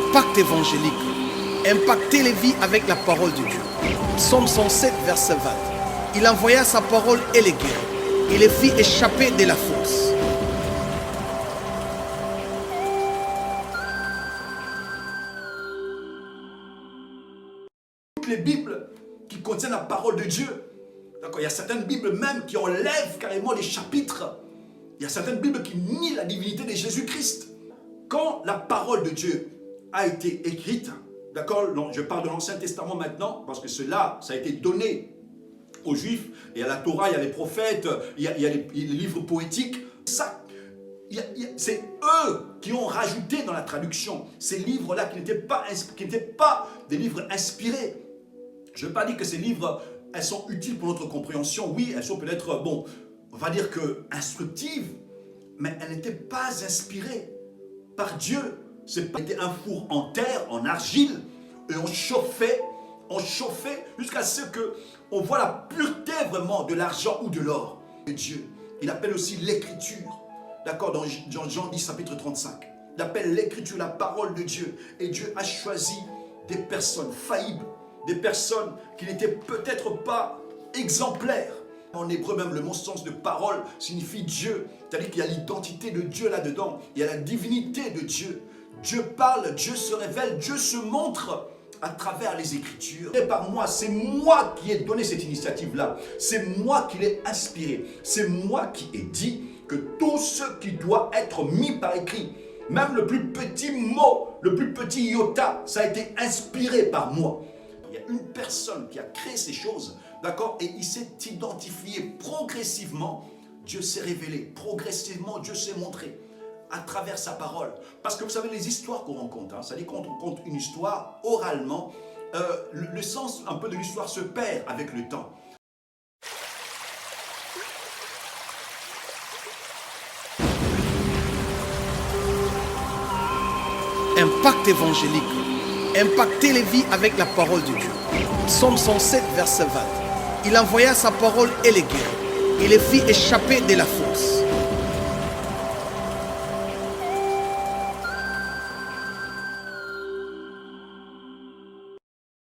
Impact évangélique. Impacter les vies avec la parole de Dieu. Psaume 107, verset 20. Il envoya sa parole et les guérit. Il les fit échapper de la fosse. Toutes les Bibles qui contiennent la parole de Dieu. D'accord, il y a certaines Bibles même qui enlèvent carrément les chapitres. Il y a certaines Bibles qui nient la divinité de Jésus-Christ. Quand la parole de Dieu a été écrite, d'accord, je parle de l'Ancien Testament maintenant, parce que cela, ça a été donné aux Juifs. Il y a la Torah, il y a les prophètes, il y a les livres poétiques. Ça, c'est eux qui ont rajouté dans la traduction ces livres-là qui n'étaient pas des livres inspirés. Je ne veux pas dire que ces livres, elles sont utiles pour notre compréhension. Oui, elles sont peut-être, bon, on va dire que instructives, mais elles n'étaient pas inspirées par Dieu. C'était un four en terre, en argile, et on chauffait jusqu'à ce qu'on voit la pureté vraiment de l'argent ou de l'or de Dieu. Il appelle aussi l'écriture, d'accord, dans Jean 10, chapitre 35. Il appelle l'écriture la parole de Dieu. Et Dieu a choisi des personnes faillibles, des personnes qui n'étaient peut-être pas exemplaires. En hébreu même, le mot sens de parole signifie Dieu. C'est-à-dire qu'il y a l'identité de Dieu là-dedans. Il y a la divinité de Dieu. Dieu parle, Dieu se révèle, Dieu se montre à travers les Écritures. Et par moi, c'est moi qui ai donné cette initiative-là. C'est moi qui l'ai inspiré. C'est moi qui ai dit que tout ce qui doit être mis par écrit, même le plus petit mot, le plus petit iota, ça a été inspiré par moi. Il y a une personne qui a créé ces choses, d'accord, et il s'est identifié progressivement. Dieu s'est révélé, progressivement Dieu s'est montré à travers sa parole. Parce que vous savez, les histoires qu'on raconte, c'est-à-dire quand on compte une histoire oralement, le sens un peu de l'histoire se perd avec le temps. Impact évangélique. Impacter les vies avec la parole de Dieu. Psaume 107, verset 20. Il envoya sa parole et les guérit. Il les fit échapper de la fosse.